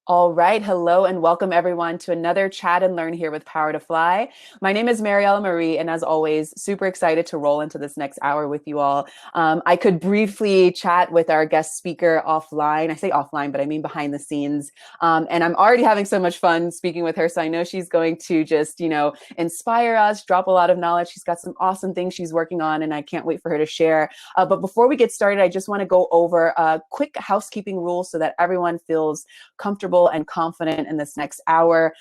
All right. Hello and welcome everyone to another Chat and Learn here with Power to Fly. My name is Mariella Marie, and as always, super excited to roll into this next hour with you all. I could briefly chat with our guest speaker offline. I say offline, but I mean behind the scenes. And I'm already having so much fun speaking with her. So I know she's going to just, inspire us, drop a lot of knowledge. She's got some awesome things she's working on, and I can't wait for her to share. But before we get started, I just want to go over a quick housekeeping rule so that everyone feels comfortable and confident in this next hour.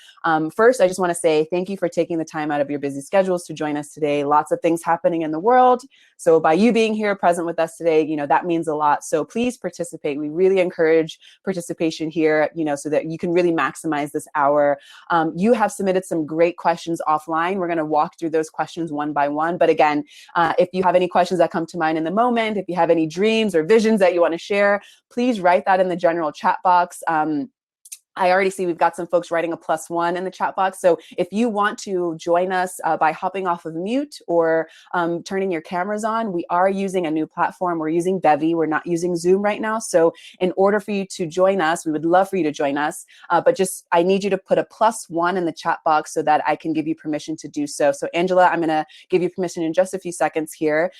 First, I just want to say thank you for taking the time out of your busy schedules to join us today. Lots of things happening in the world. So by you being here present with us today, that means a lot. So please participate. We really encourage participation here, so that you can really maximize this hour. You have submitted some great questions offline. We're going to walk through those questions one by one. But again, if you have any questions that come to mind in the moment, if you have any dreams or visions that you want to share, please write that in the general chat box. I already see we've got some folks writing a +1 in the chat box. So if you want to join us by hopping off of mute or turning your cameras on, we are using a new platform. We're using Bevy. We're not using Zoom right now. So in order for you to join us, we would love for you to join us. But I need you to put a +1 in the chat box so that I can give you permission to do so. So Angela, I'm going to give you permission in just a few seconds here.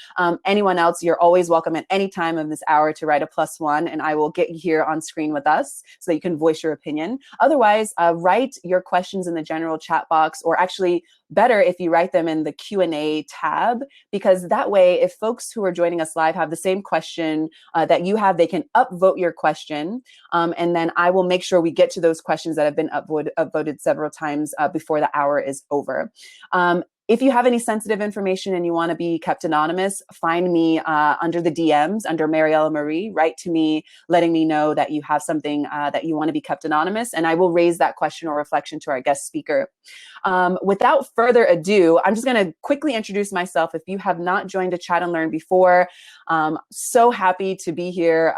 Anyone else, you're always welcome at any time of this hour to write a +1, and I will get you here on screen with us so that you can voice your opinion. Otherwise, write your questions in the general chat box, or actually better if you write them in the Q&A tab, because that way, if folks who are joining us live have the same question that you have, they can upvote your question. And then I will make sure we get to those questions that have been upvoted several times before the hour is over. If you have any sensitive information and you want to be kept anonymous, find me under the DMs, under Mariella Marie. Write to me, letting me know that you have something that you want to be kept anonymous, and I will raise that question or reflection to our guest speaker. Without further ado, I'm just going to quickly introduce myself. If you have not joined a Chat and Learn before, so happy to be here.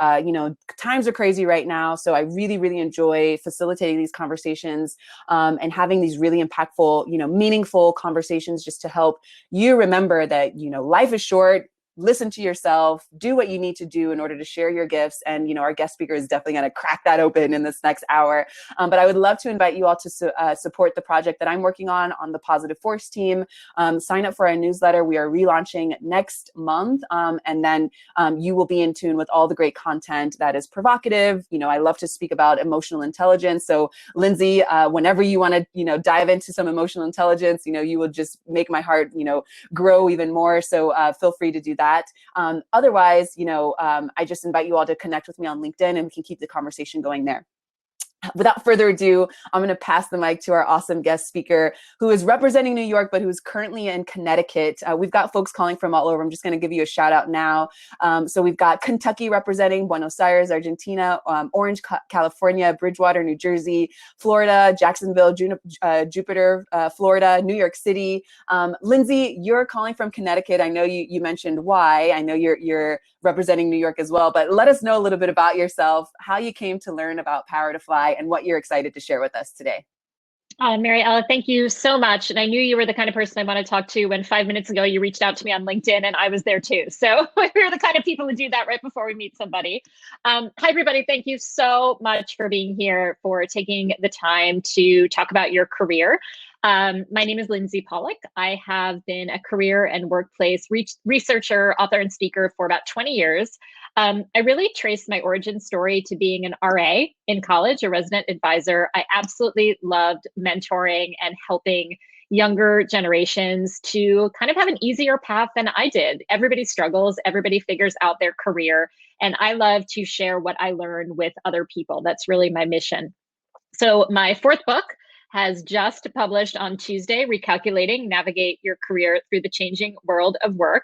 Times are crazy right now, so I really, really enjoy facilitating these conversations and having these really impactful, meaningful conversations just to help you remember that, life is short. Listen to yourself, do what you need to do in order to share your gifts. And, our guest speaker is definitely going to crack that open in this next hour. But I would love to invite you all to support the project that I'm working on the Positive Force team. Sign up for our newsletter. We are relaunching next month. And then you will be in tune with all the great content that is provocative. I love to speak about emotional intelligence. So Lindsey, whenever you want to, dive into some emotional intelligence, you will just make my heart, grow even more. So feel free to do that. Otherwise, I just invite you all to connect with me on LinkedIn, and we can keep the conversation going there. Without further ado, I'm going to pass the mic to our awesome guest speaker who is representing New York, but who is currently in Connecticut. We've got folks calling from all over. I'm just going to give you a shout out now. So we've got Kentucky representing, Buenos Aires, Argentina, Orange, California, Bridgewater, New Jersey, Florida, Jacksonville, Jupiter, Florida, New York City. Lindsey, you're calling from Connecticut. I know you mentioned why. I know you're representing New York as well, but let us know a little bit about yourself, how you came to learn about Power to Fly, and what you're excited to share with us today. Mariella, thank you so much. And I knew you were the kind of person I want to talk to when 5 minutes ago you reached out to me on LinkedIn, and I was there too. So we're the kind of people who do that right before we meet somebody. Hi, everybody. Thank you so much for being here, for taking the time to talk about your career. My name is Lindsey Pollack. I have been a career and workplace researcher, author, and speaker for about 20 years. I really traced my origin story to being an RA in college, a resident advisor. I absolutely loved mentoring and helping younger generations to kind of have an easier path than I did. Everybody struggles, everybody figures out their career, and I love to share what I learned with other people. That's really my mission. So my fourth book has just published on Tuesday, Recalculating, Navigate Your Career Through the Changing World of Work.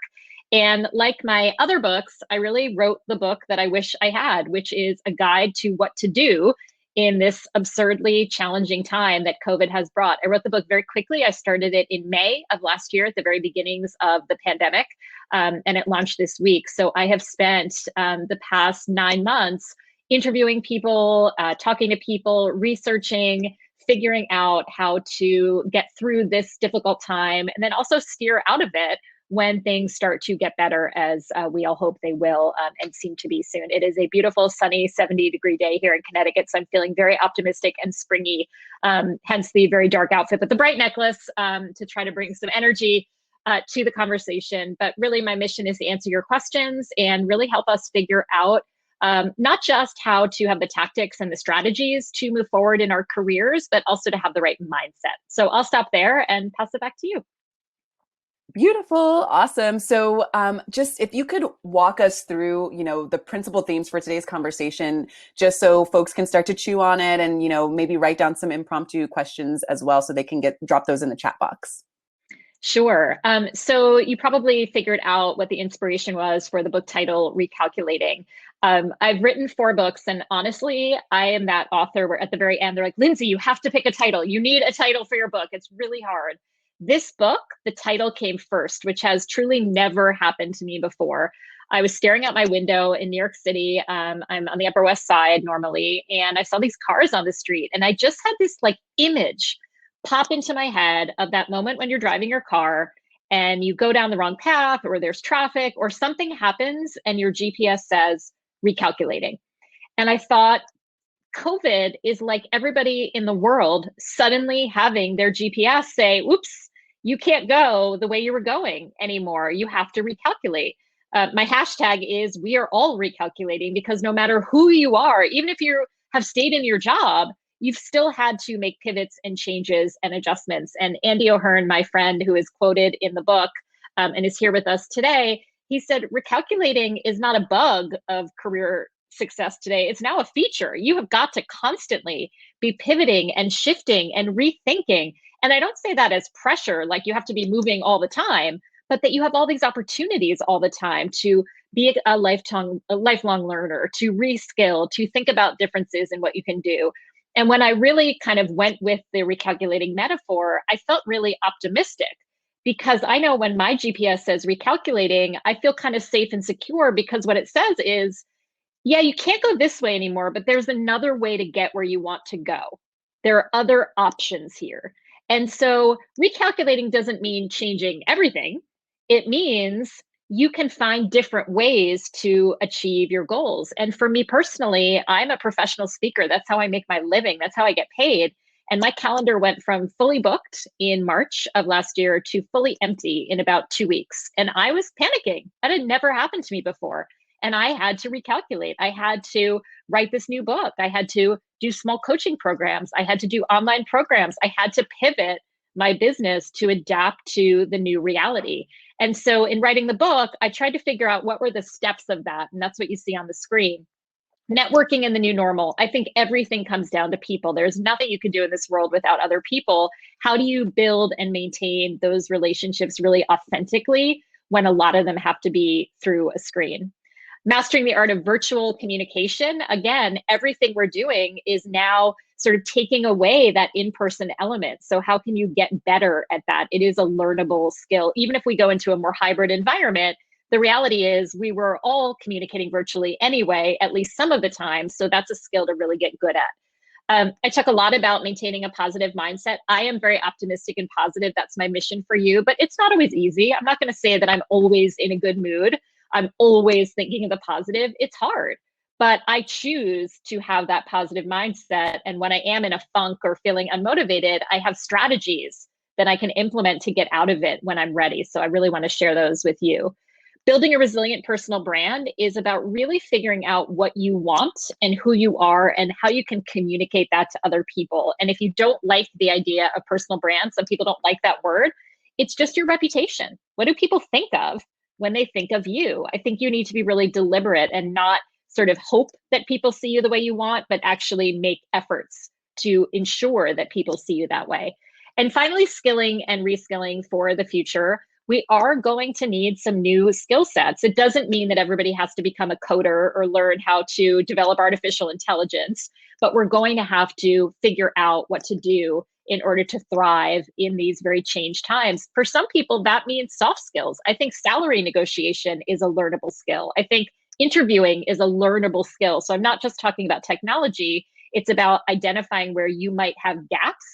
And like my other books, I really wrote the book that I wish I had, which is a guide to what to do in this absurdly challenging time that COVID has brought. I wrote the book very quickly. I started it in May of last year, at the very beginnings of the pandemic, and it launched this week. So I have spent the past 9 months interviewing people, talking to people, researching, figuring out how to get through this difficult time, and then also steer out of it when things start to get better, as we all hope they will, and seem to be soon. It is a beautiful, sunny 70-degree day here in Connecticut, so I'm feeling very optimistic and springy, hence the very dark outfit, but the bright necklace, to try to bring some energy to the conversation. But really, my mission is to answer your questions and really help us figure out not just how to have the tactics and the strategies to move forward in our careers, but also to have the right mindset. So I'll stop there and pass it back to you. Beautiful. Awesome. So just if you could walk us through, the principal themes for today's conversation, just so folks can start to chew on it and, maybe write down some impromptu questions as well so they can drop those in the chat box. Sure. So you probably figured out what the inspiration was for the book title, Recalculating. I've written 4 books, and honestly, I am that author where at the very end, they're like, Lindsey, you have to pick a title. You need a title for your book. It's really hard. This book, the title came first, which has truly never happened to me before. I was staring out my window in New York City. I'm on the Upper West Side normally, and I saw these cars on the street, and I just had this image pop into my head of that moment when you're driving your car and you go down the wrong path, or there's traffic, or something happens and your GPS says recalculating. And I thought, COVID is like everybody in the world suddenly having their GPS say, oops, you can't go the way you were going anymore. You have to recalculate. My hashtag is we are all recalculating, because no matter who you are, even if you have stayed in your job, you've still had to make pivots and changes and adjustments. And Andy O'Hearn, my friend who is quoted in the book and is here with us today, he said, recalculating is not a bug of career success today. It's now a feature. You have got to constantly be pivoting and shifting and rethinking. And I don't say that as pressure, like you have to be moving all the time, but that you have all these opportunities all the time to be a lifelong learner, to reskill, to think about differences in what you can do. And when I really kind of went with the recalculating metaphor, I felt really optimistic, because I know when my GPS says recalculating, I feel kind of safe and secure, because what it says is, yeah, you can't go this way anymore, but there's another way to get where you want to go. There are other options here. And so recalculating doesn't mean changing everything. It means you can find different ways to achieve your goals. And for me personally, I'm a professional speaker. That's how I make my living. That's how I get paid. And my calendar went from fully booked in March of last year to fully empty in about 2 weeks. And I was panicking. That had never happened to me before. And I had to recalculate. I had to write this new book. I had to do small coaching programs. I had to do online programs. I had to pivot my business to adapt to the new reality. And so in writing the book, I tried to figure out what were the steps of that. And that's what you see on the screen. Networking in the new normal. I think everything comes down to people. There's nothing you can do in this world without other people. How do you build and maintain those relationships really authentically when a lot of them have to be through a screen? Mastering the art of virtual communication. Again, everything we're doing is now sort of taking away that in-person element. So how can you get better at that? It is a learnable skill. Even if we go into a more hybrid environment, the reality is we were all communicating virtually anyway, at least some of the time. So that's a skill to really get good at. I talk a lot about maintaining a positive mindset. I am very optimistic and positive. That's my mission for you, but it's not always easy. I'm not going to say that I'm always in a good mood. I'm always thinking of the positive. It's hard, but I choose to have that positive mindset. And when I am in a funk or feeling unmotivated, I have strategies that I can implement to get out of it when I'm ready. So I really want to share those with you. Building a resilient personal brand is about really figuring out what you want and who you are and how you can communicate that to other people. And if you don't like the idea of personal brand, some people don't like that word, it's just your reputation. What do people think of when they think of you? I think you need to be really deliberate and not sort of hope that people see you the way you want, but actually make efforts to ensure that people see you that way. And finally, skilling and reskilling for the future. We are going to need some new skill sets. It doesn't mean that everybody has to become a coder or learn how to develop artificial intelligence, but we're going to have to figure out what to do in order to thrive in these very changed times. For some people, that means soft skills. I think salary negotiation is a learnable skill. I think interviewing is a learnable skill. So I'm not just talking about technology. It's about identifying where you might have gaps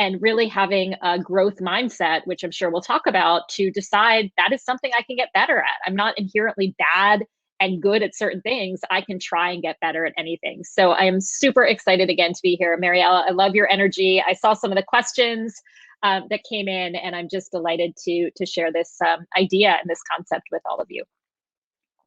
and really having a growth mindset, which I'm sure we'll talk about, to decide that is something I can get better at. I'm not inherently bad and good at certain things. I can try and get better at anything. So I am super excited again to be here. Mariella, I love your energy. I saw some of the questions that came in, and I'm just delighted to share this idea and this concept with all of you.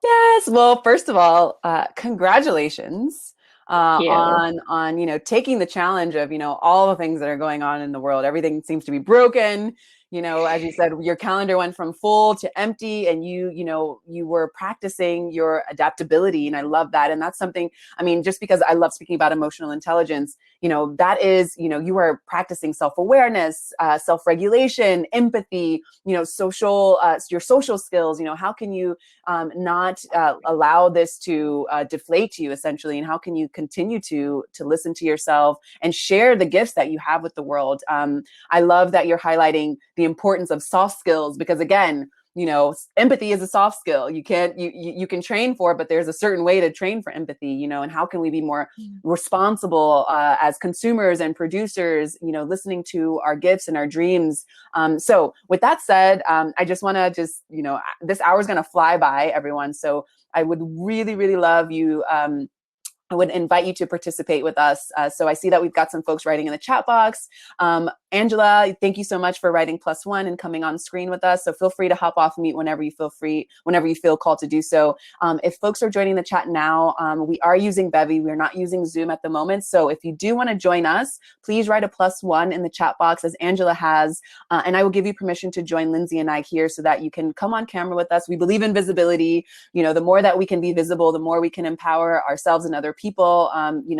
Yes. Well, first of all, congratulations Thank you. on taking the challenge of all the things that are going on in the world. Everything seems to be broken. As you said, your calendar went from full to empty, and you were practicing your adaptability, and I love that. And that's something. I mean, just because I love speaking about emotional intelligence, that is, you are practicing self-awareness, self-regulation, empathy, social, your social skills. How can you not allow this to deflate you, essentially, and how can you continue to listen to yourself and share the gifts that you have with the world? I love that you're highlighting the importance of soft skills, because again, empathy is a soft skill. You can train for it, but there's a certain way to train for empathy, and how can we be more responsible as consumers and producers, listening to our gifts and our dreams. So with that said, I just want to this hour is going to fly by, everyone. So I would really, really love you. I would invite you to participate with us. So I see that we've got some folks writing in the chat box. Angela, thank you so much for writing +1 and coming on screen with us. So feel free to hop off mute whenever you feel called to do so. If folks are joining the chat now, we are using Bevy. We're not using Zoom at the moment. So if you do want to join us, please write a +1 in the chat box, as Angela has, and I will give you permission to join Lindsey and I here so that you can come on camera with us. We believe in visibility. The more that we can be visible, the more we can empower ourselves and other people,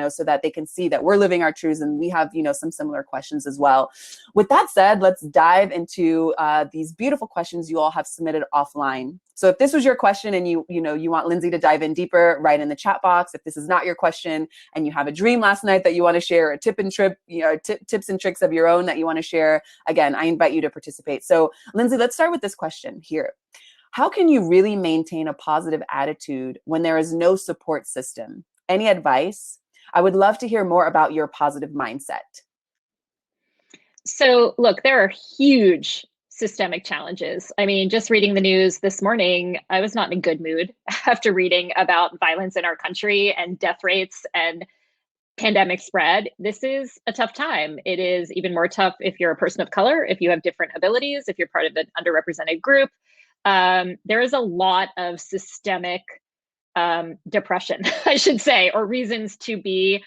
so that they can see that we're living our truths, and we have, some similar questions as well. With that said, let's dive into these beautiful questions you all have submitted offline. So if this was your question and you want Lindsey to dive in deeper, write in the chat box. If this is not your question and you have a dream last night that you want to share, a tip and trip, tips and tricks of your own that you want to share, again, I invite you to participate. So Lindsey, let's start with this question here. How can you really maintain a positive attitude when there is no support system? Any advice? I would love to hear more about your positive mindset. So look, there are huge systemic challenges. I mean, just reading the news this morning, I was not in a good mood after reading about violence in our country and death rates and pandemic spread. This is a tough time. It is even more tough if you're a person of color, if you have different abilities, if you're part of an underrepresented group. There is a lot of systemic depression, I should say, or reasons to be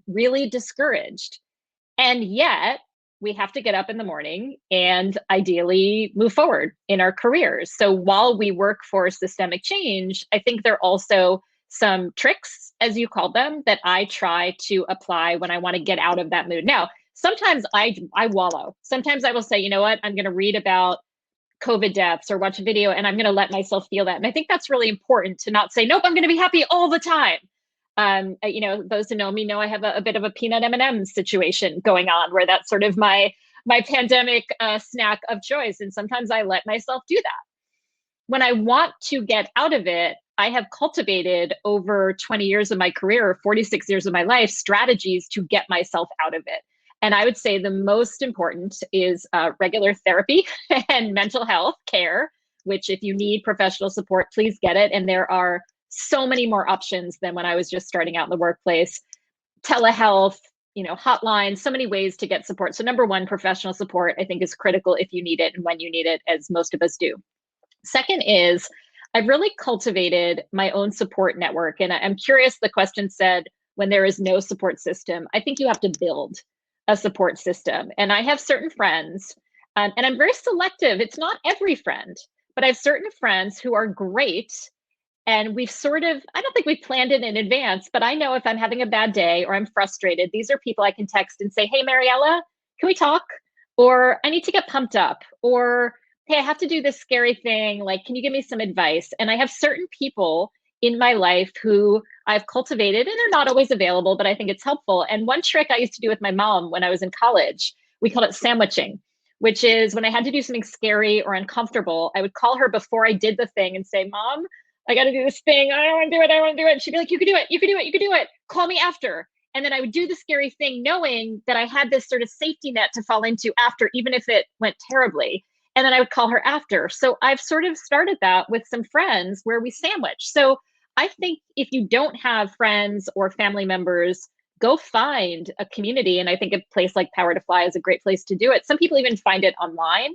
really discouraged. And yet, we have to get up in the morning and ideally move forward in our careers. So while we work for systemic change, I think there are also some tricks, as you call them, that I try to apply when I want to get out of that mood. Now, sometimes I wallow. Sometimes I will say, you know what, I'm going to read about COVID deaths or watch a video and I'm going to let myself feel that. And I think that's really important, to not say, nope, I'm going to be happy all the time. Those who know me know I have a bit of a peanut M&M situation going on, where that's sort of my pandemic snack of choice. And sometimes I let myself do that. When I want to get out of it, I have cultivated over 20 years of my career, 46 years of my life, strategies to get myself out of it. And I would say the most important is regular therapy and mental health care, which if you need professional support, please get it. And there are so many more options than when I was just starting out in the workplace. Telehealth, hotlines, so many ways to get support. So number one, professional support, I think, is critical if you need it and when you need it, as most of us do. Second is, I've really cultivated my own support network. And I'm curious, the question said, when there is no support system, I think you have to build a support system. And I have certain friends, and I'm very selective. It's not every friend, but I have certain friends who are great. And we've I don't think we've planned it in advance, but I know if I'm having a bad day or I'm frustrated, these are people I can text and say, hey, Mariella, can we talk? Or I need to get pumped up. Or, hey, I have to do this scary thing. Like, can you give me some advice? And I have certain people in my life who I've cultivated, and they're not always available, but I think it's helpful. And one trick I used to do with my mom when I was in college, we called it sandwiching, which is when I had to do something scary or uncomfortable, I would call her before I did the thing and say, Mom, I got to do this thing. I don't want to do it. I want to do it. And she'd be like, you can do it. You can do it. You can do it. Call me after. And then I would do the scary thing knowing that I had this sort of safety net to fall into after, even if it went terribly. And then I would call her after. So I've sort of started that with some friends where we sandwich. So I think if you don't have friends or family members, go find a community. And I think a place like Power to Fly is a great place to do it. Some people even find it online.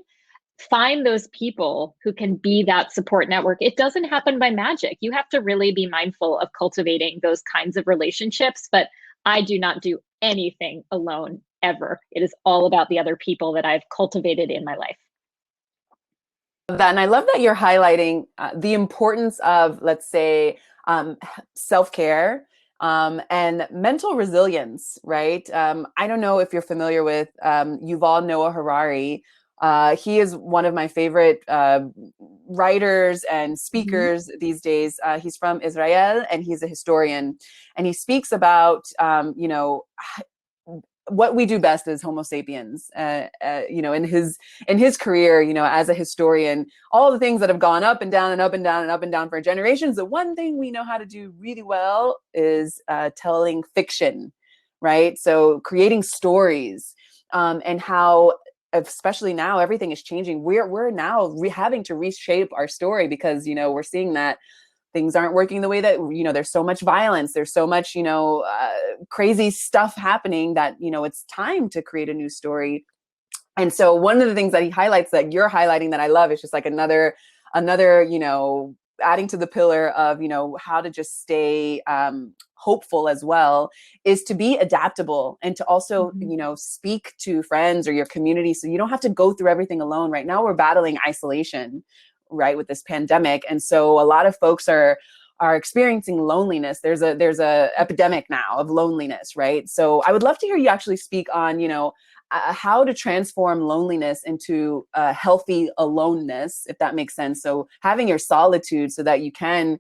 Find those people who can be that support network. It doesn't happen by magic. You have to really be mindful of cultivating those kinds of relationships. But I do not do anything alone ever. It is all about the other people that I've cultivated in my life. That, and I love that you're highlighting the importance of, let's say, self-care and mental resilience, right? I don't know if you're familiar with Yuval Noah Harari. He is one of my favorite writers and speakers these days. He's from Israel and he's a historian, and he speaks about, what we do best as Homo sapiens. In his career, as a historian, all the things that have gone up and down and up and down and up and down for generations, the one thing we know how to do really well is telling fiction, right? So creating stories, and how, especially now, everything is changing. We're now having to reshape our story because we're seeing that things aren't working the way that, there's so much violence, there's so much, crazy stuff happening that, it's time to create a new story. And so one of the things that he highlights that you're highlighting that I love is just like another, adding to the pillar of, how to just stay hopeful as well, is to be adaptable and to also, speak to friends or your community so you don't have to go through everything alone. Right now we're battling isolation, right, with this pandemic. And so a lot of folks are experiencing loneliness. There's a epidemic now of loneliness, right? So I would love to hear you actually speak on, how to transform loneliness into healthy aloneness, if that makes sense. So having your solitude so that you can,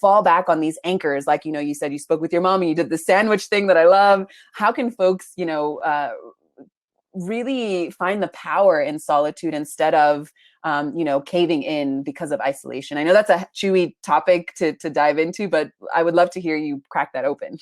fall back on these anchors. Like, you said you spoke with your mom and you did the sandwich thing that I love. How can folks, really find the power in solitude instead of, caving in because of isolation? I know that's a chewy topic to dive into, but I would love to hear you crack that open.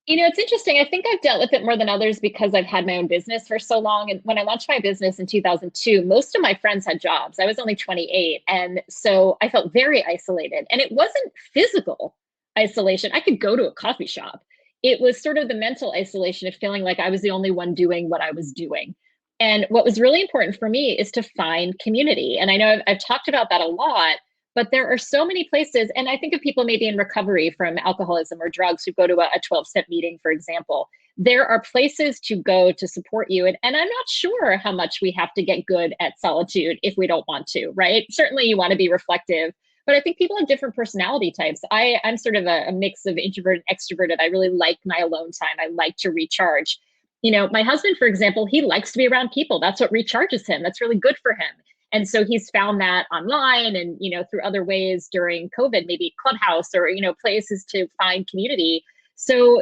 It's interesting. I think I've dealt with it more than others because I've had my own business for so long. And when I launched my business in 2002, most of my friends had jobs. I was only 28. And so I felt very isolated. And it wasn't physical isolation. I could go to a coffee shop. It was sort of the mental isolation of feeling like I was the only one doing what I was doing. And what was really important for me is to find community. And I know I've talked about that a lot. But there are so many places, and I think of people maybe in recovery from alcoholism or drugs who go to a 12-step meeting, for example. There are places to go to support you. And I'm not sure how much we have to get good at solitude if we don't want to, right? Certainly you want to be reflective, but I think people have different personality types. I'm sort of a mix of introvert and extroverted. I really like my alone time. I like to recharge. My husband, for example, he likes to be around people. That's what recharges him. That's really good for him. And so he's found that online and, through other ways during COVID, maybe Clubhouse or, places to find community. So,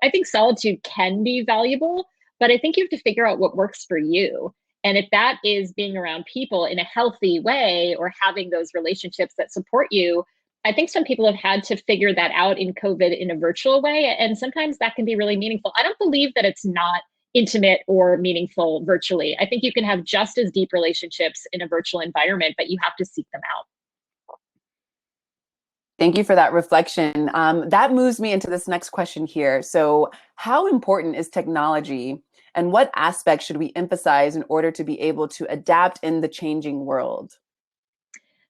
I think solitude can be valuable, but I think you have to figure out what works for you. And if that is being around people in a healthy way or having those relationships that support you, I think some people have had to figure that out in COVID in a virtual way. And sometimes that can be really meaningful. I don't believe that it's not intimate or meaningful virtually. I think you can have just as deep relationships in a virtual environment, but you have to seek them out. Thank you for that reflection. That moves me into this next question here. So how important is technology and what aspects should we emphasize in order to be able to adapt in the changing world?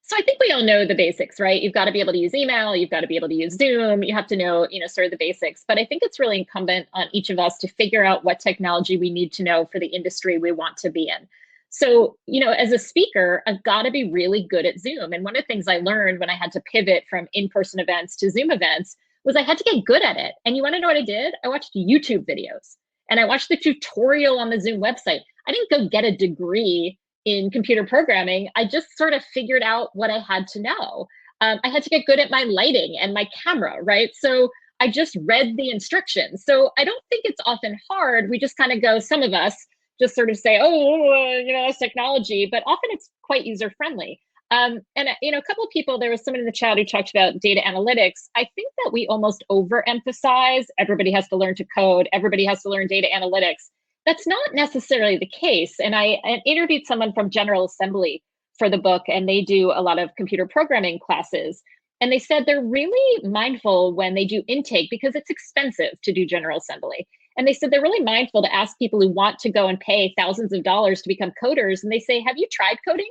So I think we all know the basics, right? You've got to be able to use email, you've got to be able to use Zoom, you have to know, sort of the basics. But I think it's really incumbent on each of us to figure out what technology we need to know for the industry we want to be in. So, as a speaker, I've got to be really good at Zoom. And one of the things I learned when I had to pivot from in-person events to Zoom events was I had to get good at it. And you want to know what I did? I watched YouTube videos and I watched the tutorial on the Zoom website. I didn't go get a degree in computer programming. I just sort of figured out what I had to know. I had to get good at my lighting and my camera, right? So I just read the instructions. So I don't think it's often hard. We just kind of go, some of us just sort of say, oh, it's technology, but often it's quite user friendly. And a couple of people, there was someone in the chat who talked about data analytics. I think that we almost overemphasize everybody has to learn to code, everybody has to learn data analytics. That's not necessarily the case. And I interviewed someone from General Assembly for the book, and they do a lot of computer programming classes. And they said they're really mindful when they do intake because it's expensive to do General Assembly. And they said they're really mindful to ask people who want to go and pay thousands of dollars to become coders. And they say, have you tried coding?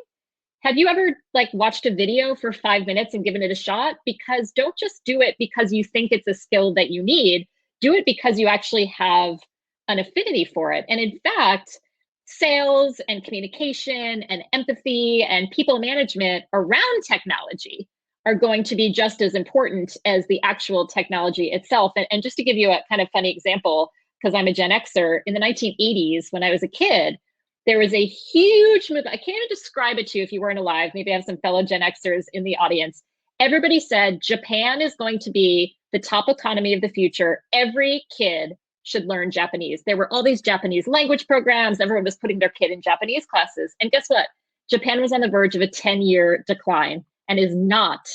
Have you ever watched a video for 5 minutes and given it a shot? Because don't just do it because you think it's a skill that you need. Do it because you actually have an affinity for it. And in fact, sales and communication and empathy and people management around technology are going to be just as important as the actual technology itself. And just to give you a kind of funny example, because I'm a Gen Xer, in the 1980s, when I was a kid, there was a huge move. I can't even describe it to you if you weren't alive. Maybe I have some fellow Gen Xers in the audience. Everybody said Japan is going to be the top economy of the future. Every kid should learn Japanese. There were all these Japanese language programs. Everyone was putting their kid in Japanese classes. And guess what? Japan was on the verge of a 10-year decline and is not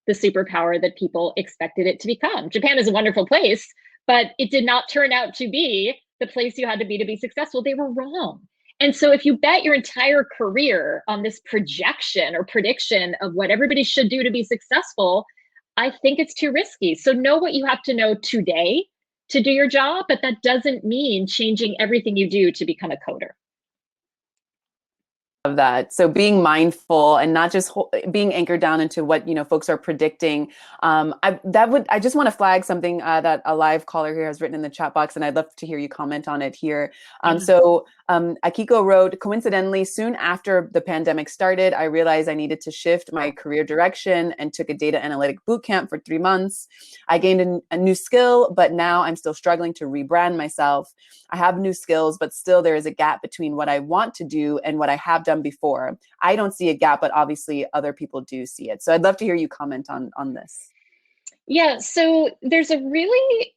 the superpower that people expected it to become. Japan is a wonderful place, but it did not turn out to be the place you had to be successful. They were wrong. And so if you bet your entire career on this projection or prediction of what everybody should do to be successful, I think it's too risky. So know what you have to know today to do your job, but that doesn't mean changing everything you do to become a coder. Of that. So being mindful and not just being anchored down into what, folks are predicting. I just want to flag something that a live caller here has written in the chat box, and I'd love to hear you comment on it here. So Akiko wrote, coincidentally, soon after the pandemic started, I realized I needed to shift my career direction and took a data analytic bootcamp for 3 months. I gained a new skill, but now I'm still struggling to rebrand myself. I have new skills, but still there is a gap between what I want to do and what I have done before. I don't see a gap, but obviously other people do see it. So I'd love to hear you comment on this. Yeah, so there's a really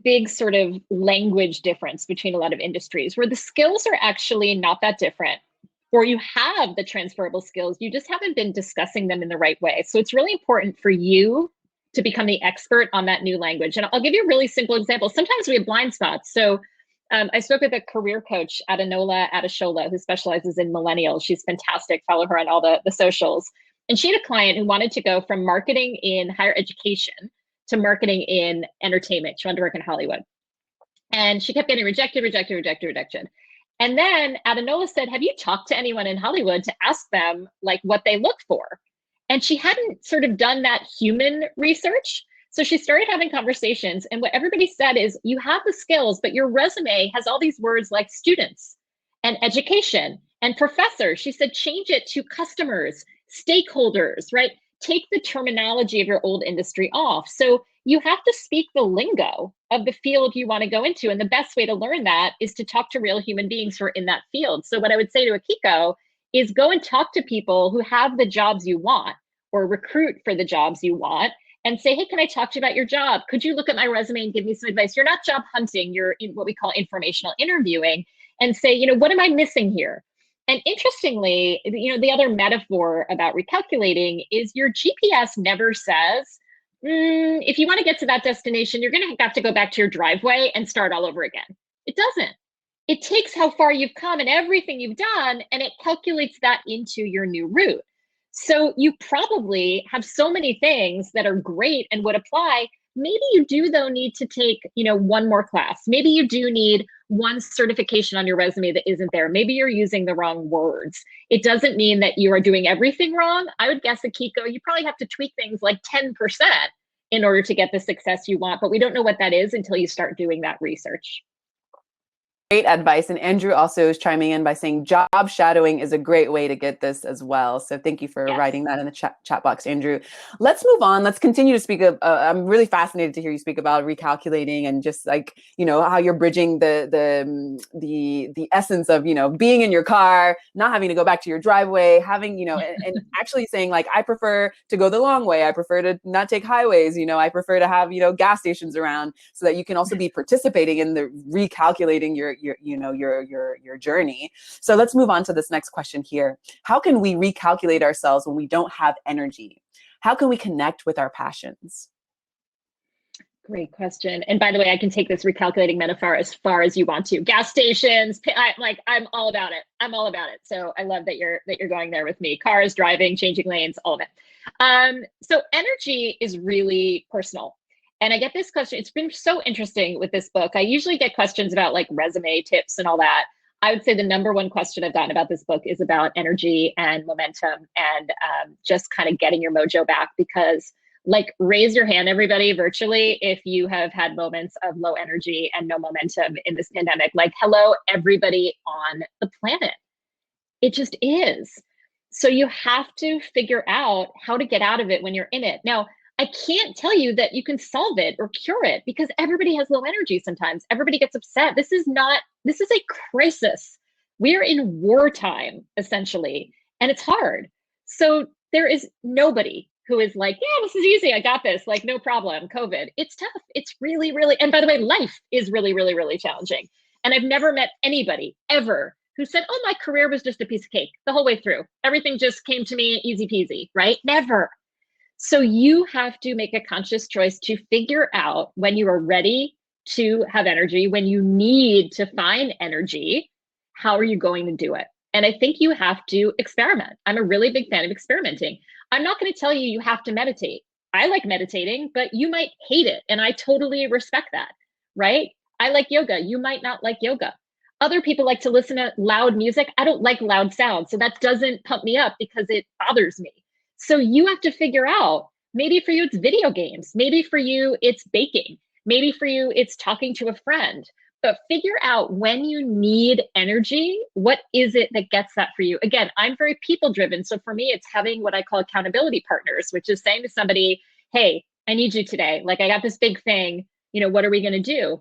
big sort of language difference between a lot of industries where the skills are actually not that different, or you have the transferable skills, you just haven't been discussing them in the right way. So it's really important for you to become the expert on that new language. And I'll give you a really simple example. Sometimes we have blind spots. So I spoke with a career coach, Adenola Adeshola, who specializes in millennials. She's fantastic. Follow her on all the socials. And she had a client who wanted to go from marketing in higher education to marketing in entertainment. She wanted to work in Hollywood. And she kept getting rejected. And then Adenola said, have you talked to anyone in Hollywood to ask them what they look for? And she hadn't sort of done that human research. So she started having conversations. And what everybody said is, you have the skills, but your resume has all these words like students and education and professor. She said, change it to customers, stakeholders, right? Take the terminology of your old industry off. So you have to speak the lingo of the field you want to go into. And the best way to learn that is to talk to real human beings who are in that field. So what I would say to Akiko is go and talk to people who have the jobs you want or recruit for the jobs you want and say, hey, can I talk to you about your job? Could you look at my resume and give me some advice? You're not job hunting, you're in what we call informational interviewing, and say, what am I missing here? And interestingly, the other metaphor about recalculating is your GPS never says, if you want to get to that destination, you're going to have to go back to your driveway and start all over again. It doesn't. It takes how far you've come and everything you've done, and it calculates that into your new route. So you probably have so many things that are great and would apply. Maybe you do, though, need to take, one more class. Maybe you do need one certification on your resume that isn't there. Maybe you're using the wrong words. It doesn't mean that you are doing everything wrong. I would guess, Akiko, you probably have to tweak things like 10% in order to get the success you want, but we don't know what that is until you start doing that research. Great advice. And Andrew also is chiming in by saying job shadowing is a great way to get this as well. So thank you for writing that in the chat box, Andrew. Let's move on. Let's continue to speak of, I'm really fascinated to hear you speak about recalculating and just how you're bridging the essence of, being in your car, not having to go back to your driveway, having, and actually saying I prefer to go the long way. I prefer to not take highways. I prefer to have, gas stations around so that you can also be participating in the recalculating your your journey. So let's move on to this next question here. How can we recalculate ourselves when we don't have energy? How can we connect with our passions? Great question. And by the way, I can take this recalculating metaphor as far as you want to. Gas stations, I'm all about it. I'm all about it. So I love that you're going there with me. Cars, driving, changing lanes, all of it. So energy is really personal. And I get this question. It's been so interesting with this book. I usually get questions about like resume tips and all that. I would say the number one question I've gotten about this book is about energy and momentum and just kind of getting your mojo back, because like, raise your hand, everybody, virtually, if you have had moments of low energy and no momentum in this pandemic. Like, hello, everybody on the planet. It just is. So you have to figure out how to get out of it when you're in it. Now, I can't tell you that you can solve it or cure it, because everybody has low energy sometimes. Everybody gets upset. This is a crisis. We're in wartime, essentially, and it's hard. So there is nobody who is like, yeah, this is easy. I got this. Like, no problem. COVID. It's tough. It's really, really, and by the way, life is really, really, really challenging. And I've never met anybody ever who said, oh, my career was just a piece of cake the whole way through. Everything just came to me easy peasy, right? Never. So you have to make a conscious choice to figure out when you are ready to have energy, when you need to find energy, how are you going to do it? And I think you have to experiment. I'm a really big fan of experimenting. I'm not going to tell you you have to meditate. I like meditating, but you might hate it. And I totally respect that, right? I like yoga. You might not like yoga. Other people like to listen to loud music. I don't like loud sound. So that doesn't pump me up because it bothers me. So you have to figure out, maybe for you, it's video games. Maybe for you, it's baking. Maybe for you, it's talking to a friend. But figure out when you need energy, what is it that gets that for you? Again, I'm very people driven. So for me, it's having what I call accountability partners, which is saying to somebody, hey, I need you today. Like, I got this big thing, what are we going to do?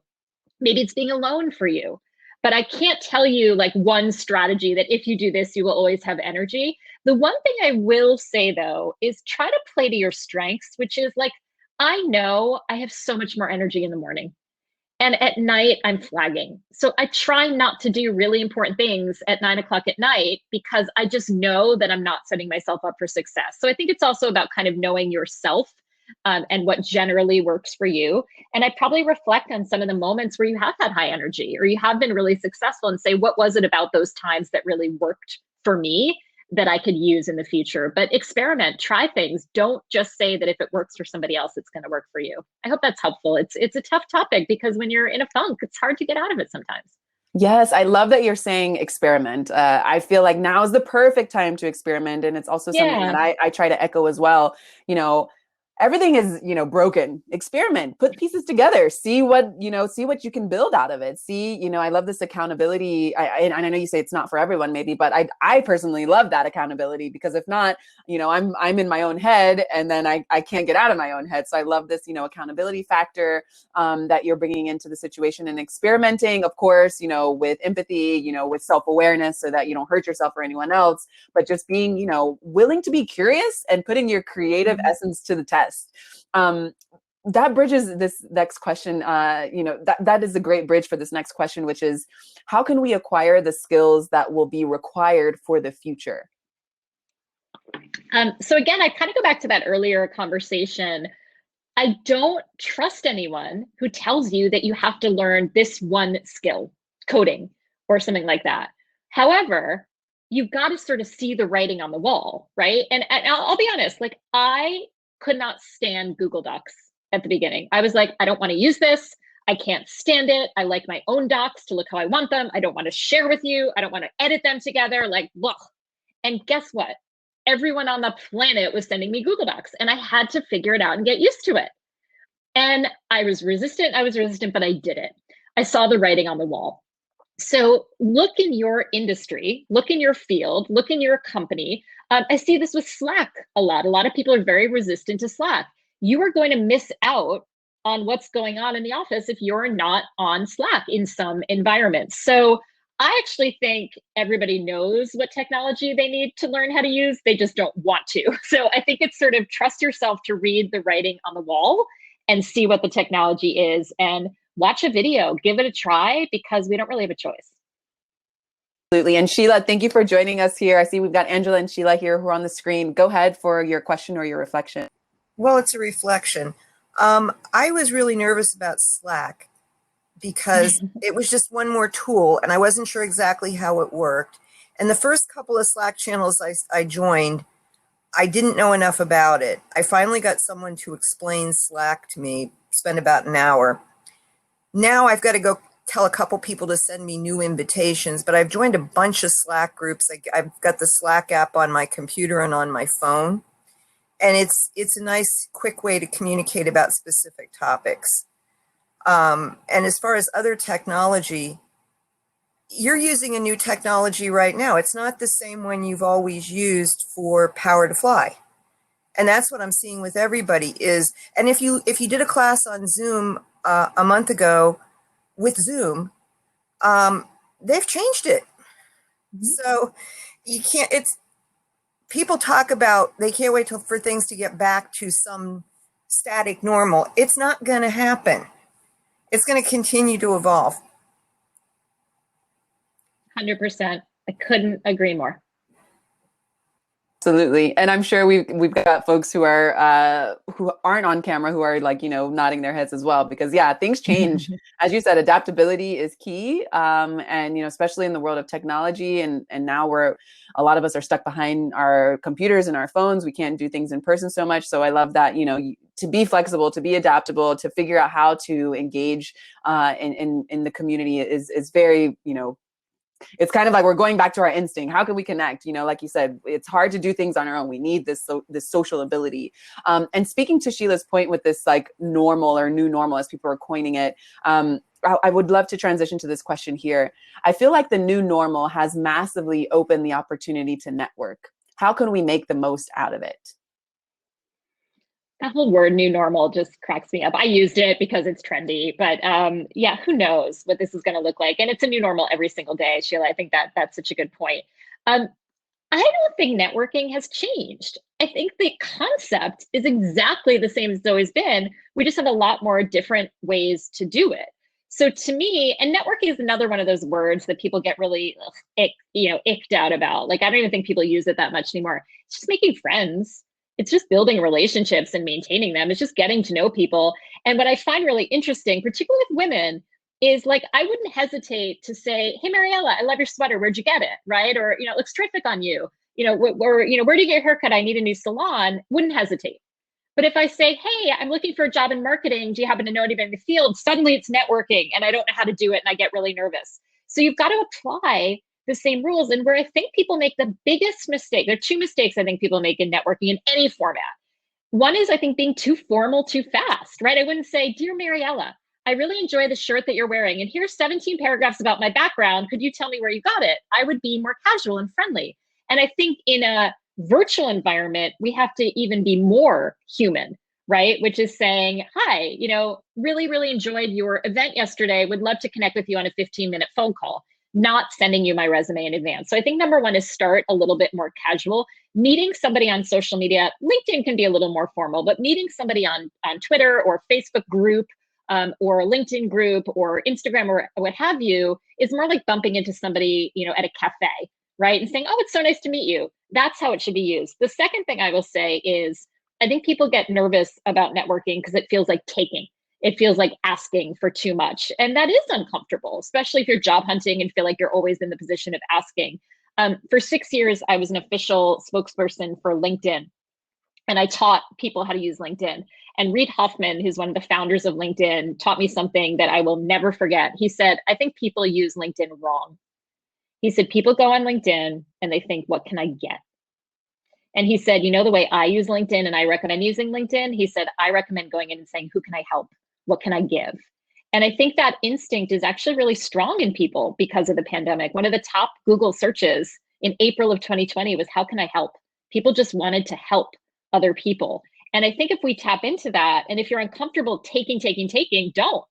Maybe it's being alone for you. But I can't tell you like one strategy that if you do this, you will always have energy. The one thing I will say, though, is try to play to your strengths, which is like, I know I have so much more energy in the morning. And at night, I'm flagging. So I try not to do really important things at 9 o'clock at night, because I just know that I'm not setting myself up for success. So I think it's also about kind of knowing yourself and what generally works for you. And I probably reflect on some of the moments where you have had high energy or you have been really successful and say, what was it about those times that really worked for me that I could use in the future? But experiment, try things. Don't just say that if it works for somebody else, it's going to work for you. I hope that's helpful. It's a tough topic, because when you're in a funk, it's hard to get out of it sometimes. Yes, I love that you're saying experiment. I feel like now is the perfect time to experiment. And it's also something that I try to echo as well. Everything is, broken. Experiment, put pieces together, see what you can build out of it. I love this accountability. And I know you say it's not for everyone maybe, but I personally love that accountability, because if not, I'm in my own head, and then I can't get out of my own head. So I love this, accountability factor that you're bringing into the situation, and experimenting, of course, with empathy, with self-awareness, so that you don't hurt yourself or anyone else, but just being, willing to be curious and putting your creative essence to the test. That bridges this next question. That is a great bridge for this next question, which is, how can we acquire the skills that will be required for the future? So again, I kind of go back to that earlier conversation. I don't trust anyone who tells you that you have to learn this one skill, coding or something like that. However, you've got to sort of see the writing on the wall, right? And I'll be honest, like, I could not stand Google Docs at the beginning. I was like, I don't want to use this. I can't stand it. I like my own docs to look how I want them. I don't want to share with you. I don't want to edit them together. Like, look. And guess what? Everyone on the planet was sending me Google Docs, and I had to figure it out and get used to it. And I was resistant, but I did it. I saw the writing on the wall. So look in your industry, look in your field, look in your company. I see this with Slack a lot. A lot of people are very resistant to Slack. You are going to miss out on what's going on in the office if you're not on Slack in some environments. So I actually think everybody knows what technology they need to learn how to use. They just don't want to. So I think it's sort of trust yourself to read the writing on the wall and see what the technology is. And watch a video, give it a try, because we don't really have a choice. Absolutely. And Sheila, thank you for joining us here. I see we've got Angela and Sheila here who are on the screen. Go ahead for your question or your reflection. Well, it's a reflection. I was really nervous about Slack because it was just one more tool and I wasn't sure exactly how it worked. And the first couple of Slack channels I joined, I didn't know enough about it. I finally got someone to explain Slack to me, spent about an hour. Now I've got to go tell a couple people to send me new invitations, but I've joined a bunch of Slack groups. I've got the Slack app on my computer and on my phone. And it's a nice, quick way to communicate about specific topics. And as far as other technology, you're using a new technology right now. It's not the same one you've always used for Power to Fly. And that's what I'm seeing with everybody is, and if you did a class on Zoom a month ago with Zoom, they've changed it. So you can't, people talk about they can't wait for things to get back to some static normal. It's not going to happen. It's going to continue to evolve. 100%. I couldn't agree more. Absolutely. And I'm sure we've got folks who aren't on camera who are like, nodding their heads as well, because yeah, things change. As you said, adaptability is key. And especially in the world of technology and now a lot of us are stuck behind our computers and our phones. We can't do things in person so much. So I love that, to be flexible, to be adaptable, to figure out how to engage in the community is very, it's kind of like we're going back to our instinct. How can we connect? Like you said, it's hard to do things on our own. We need this social ability. And speaking to Sheila's point with this like normal or new normal, as people are coining it, I would love to transition to this question here. I feel like the new normal has massively opened the opportunity to network. How can we make the most out of it? That whole word new normal just cracks me up. I used it because it's trendy, but yeah, who knows what this is going to look like? And it's a new normal every single day, Sheila. I think that's such a good point. I don't think networking has changed. I think the concept is exactly the same as it's always been. We just have a lot more different ways to do it. So to me, and networking is another one of those words that people get really, icked out about. Like, I don't even think people use it that much anymore. It's just making friends. It's just building relationships and maintaining them. It's just getting to know people. And what I find really interesting, particularly with women, is like, I wouldn't hesitate to say, hey, Mariella, I love your sweater. Where'd you get it? Right? Or, it looks terrific on you. Where do you get your haircut? I need a new salon. Wouldn't hesitate. But if I say, hey, I'm looking for a job in marketing, do you happen to know anybody in the field? Suddenly it's networking and I don't know how to do it and I get really nervous. So you've got to apply the same rules. And where I think people make the biggest mistake, there are two mistakes I think people make in networking in any format. One is, I think, being too formal too fast, right? I wouldn't say, dear Mariella, I really enjoy the shirt that you're wearing. And here's 17 paragraphs about my background. Could you tell me where you got it? I would be more casual and friendly. And I think in a virtual environment, we have to even be more human, right? Which is saying, hi, really, really enjoyed your event yesterday. Would love to connect with you on a 15-minute phone call, not sending you my resume in advance. So I think number one is start a little bit more casual. Meeting somebody on social media, LinkedIn can be a little more formal, but meeting somebody on Twitter or Facebook group or a LinkedIn group or Instagram or what have you is more like bumping into somebody, at a cafe, right? And saying, oh, it's so nice to meet you. That's how it should be used. The second thing I will say is I think people get nervous about networking because it feels like taking. It feels like asking for too much. And that is uncomfortable, especially if you're job hunting and feel like you're always in the position of asking. For 6 years, I was an official spokesperson for LinkedIn. And I taught people how to use LinkedIn. And Reid Hoffman, who's one of the founders of LinkedIn, taught me something that I will never forget. He said, I think people use LinkedIn wrong. He said, people go on LinkedIn and they think, what can I get? And he said, the way I use LinkedIn and I recommend using LinkedIn, he said, I recommend going in and saying, who can I help? What can I give? And I think that instinct is actually really strong in people because of the pandemic. One of the top Google searches in April of 2020 was, how can I help? People just wanted to help other people. And I think if we tap into that, and if you're uncomfortable taking, don't.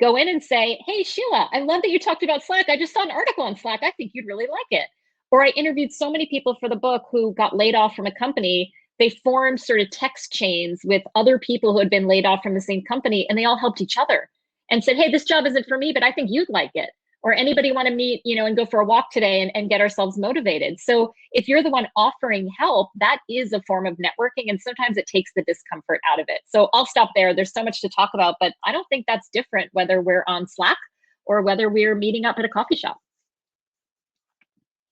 Go in and say, hey, Sheila, I love that you talked about Slack. I just saw an article on Slack. I think you'd really like it. Or I interviewed so many people for the book who got laid off from a company. They formed sort of text chains with other people who had been laid off from the same company, and they all helped each other. and said, hey, this job isn't for me, but I think you'd like it. Or anybody want to meet, and go for a walk today and get ourselves motivated. So if you're the one offering help, that is a form of networking. And sometimes it takes the discomfort out of it. So I'll stop there. There's so much to talk about, but I don't think that's different whether we're on Slack or whether we're meeting up at a coffee shop.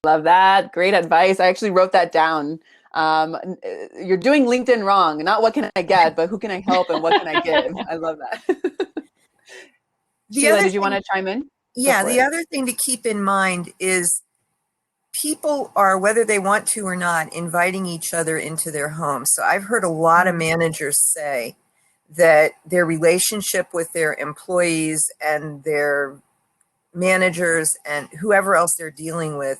Love that. Great advice. I actually wrote that down. You're doing LinkedIn wrong. Not what can I get, but who can I help and what can I give? I love that. Sheila, did you want to chime in? Yeah, the other thing to keep in mind is people are, whether they want to or not, inviting each other into their homes. So I've heard a lot of managers say that their relationship with their employees and their managers and whoever else they're dealing with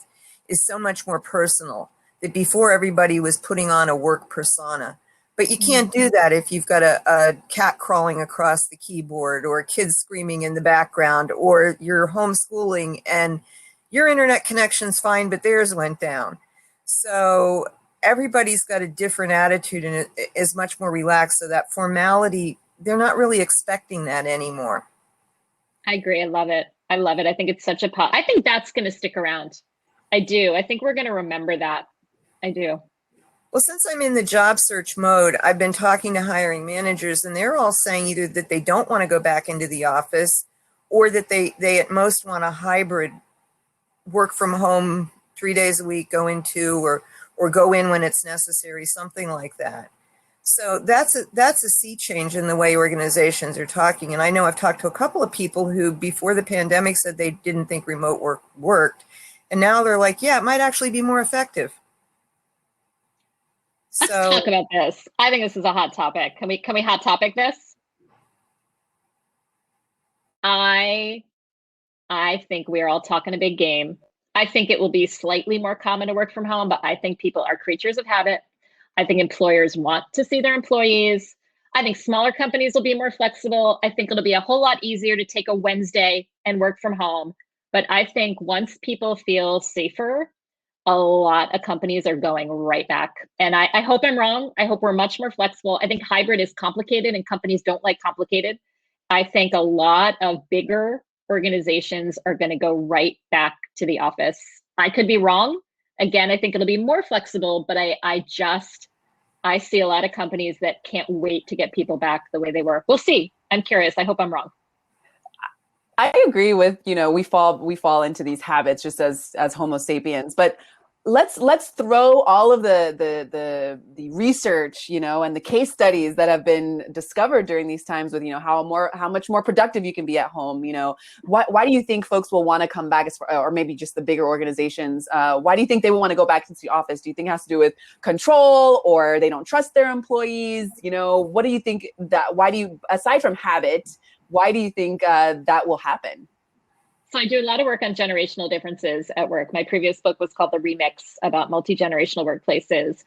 is so much more personal, that before everybody was putting on a work persona. But you can't do that if you've got a cat crawling across the keyboard or kids screaming in the background, or you're homeschooling and your internet connection's fine, but theirs went down. So everybody's got a different attitude and it is much more relaxed. So that formality, they're not really expecting that anymore. I agree. I love it. I love it. I think it's such a I think that's going to stick around. I do. I think we're going to remember that. I do. Well, since I'm in the job search mode, I've been talking to hiring managers, and they're all saying either that they don't want to go back into the office, or that they at most want a hybrid work from home 3 days a week, go into or go in when it's necessary, something like that. So that's a sea change in the way organizations are talking. And I know I've talked to a couple of people who before the pandemic said they didn't think remote work worked. And now they're like, yeah, it might actually be more effective. Let's talk about this. I think this is a hot topic. Can we hot topic this? I think we are all talking a big game. I think it will be slightly more common to work from home, but I think people are creatures of habit. I think employers want to see their employees. I think smaller companies will be more flexible. I think it'll be a whole lot easier to take a Wednesday and work from home. But I think once people feel safer, a lot of companies are going right back. And I hope I'm wrong. I hope we're much more flexible. I think hybrid is complicated and companies don't like complicated. I think a lot of bigger organizations are going to go right back to the office. I could be wrong. Again, I think it'll be more flexible, but I see a lot of companies that can't wait to get people back the way they were. We'll see. I'm curious. I hope I'm wrong. I agree with, we fall into these habits just as Homo sapiens, but let's throw all of the research, and the case studies that have been discovered during these times with, how much more productive you can be at home. Why do you think folks will want to come back, or maybe just the bigger organizations? Why do you think they will want to go back into the office? Do you think it has to do with control, or they don't trust their employees? What do you think aside from habit, why do you think that will happen? So I do a lot of work on generational differences at work. My previous book was called The Remix, about multi-generational workplaces.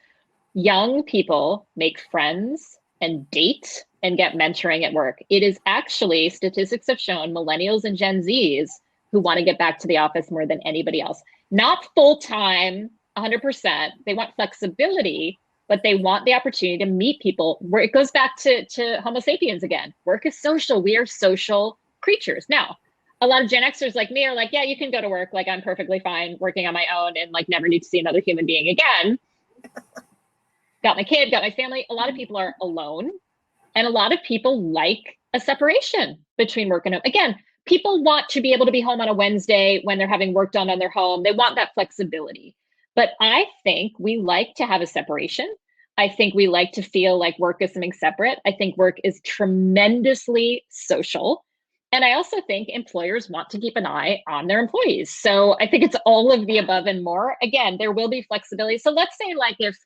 Young people make friends and date and get mentoring at work. It is actually, statistics have shown, millennials and Gen Zs who want to get back to the office more than anybody else. Not full-time, 100%. They want flexibility, but they want the opportunity to meet people. Where it goes back to Homo sapiens again. Work is social. We are social creatures. Now, a lot of Gen Xers like me are like, yeah, you can go to work. Like, I'm perfectly fine working on my own and like never need to see another human being again. Got my kid, got my family. A lot of people are alone, and a lot of people like a separation between work and home. Again, people want to be able to be home on a Wednesday when they're having work done on their home. They want that flexibility. But I think we like to have a separation. I think we like to feel like work is something separate. I think work is tremendously social. And I also think employers want to keep an eye on their employees. So I think it's all of the above and more. Again, there will be flexibility. So let's say like if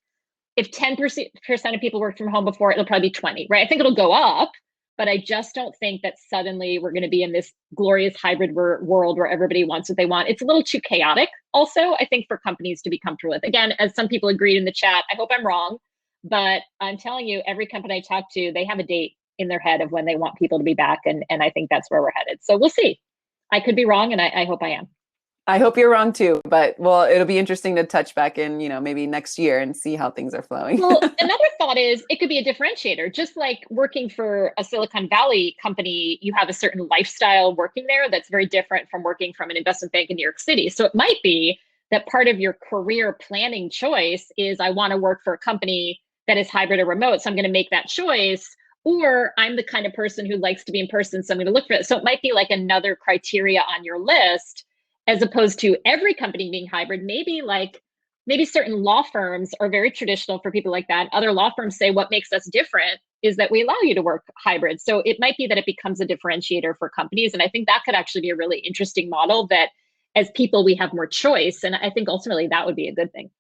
10% of people work from home before, it'll probably be 20, right? I think it'll go up, but I just don't think that suddenly we're going to be in this glorious hybrid world where everybody wants what they want. It's a little too chaotic also, I think, for companies to be comfortable with. Again, as some people agreed in the chat, I hope I'm wrong, but I'm telling you, every company I talk to, they have a date in their head of when they want people to be back. And I think that's where we're headed. So we'll see. I could be wrong, and I hope I am. I hope you're wrong too, but well, it'll be interesting to touch back in, maybe next year and see how things are flowing. Well, another thought is it could be a differentiator. Just like working for a Silicon Valley company, you have a certain lifestyle working there that's very different from working from an investment bank in New York City. So it might be that part of your career planning choice is I want to work for a company that is hybrid or remote. So I'm going to make that choice. Or I'm the kind of person who likes to be in person. So I'm going to look for it. So it might be like another criteria on your list, as opposed to every company being hybrid. Maybe certain law firms are very traditional for people like that. Other law firms say what makes us different is that we allow you to work hybrid. So it might be that it becomes a differentiator for companies. And I think that could actually be a really interesting model that as people, we have more choice. And I think ultimately that would be a good thing.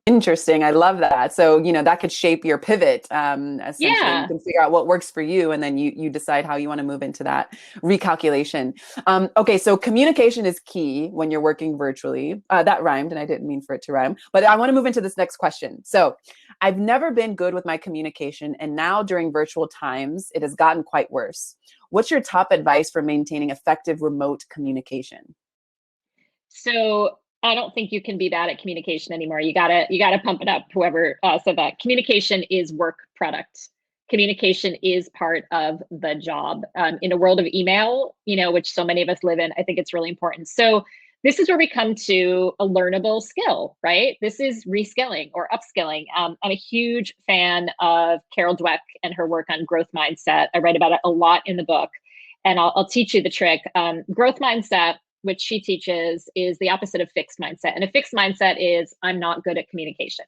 Interesting. I love that. So, that could shape your pivot. Essentially, Yeah. you can figure out what works for you, and then you decide how you want to move into that recalculation. Okay, so communication is key when you're working virtually. That rhymed, and I didn't mean for it to rhyme, but I want to move into this next question. So, I've never been good with my communication, and now during virtual times, it has gotten quite worse. What's your top advice for maintaining effective remote communication? So I don't think you can be bad at communication anymore. You gotta pump it up. Whoever said that, communication is work product. Communication is part of the job. In a world of email, which so many of us live in, I think it's really important. So this is where we come to a learnable skill, right? This is reskilling or upskilling. I'm a huge fan of Carol Dweck and her work on growth mindset. I write about it a lot in the book, and I'll teach you the trick. Growth mindset, which she teaches, is the opposite of fixed mindset. And a fixed mindset is I'm not good at communication.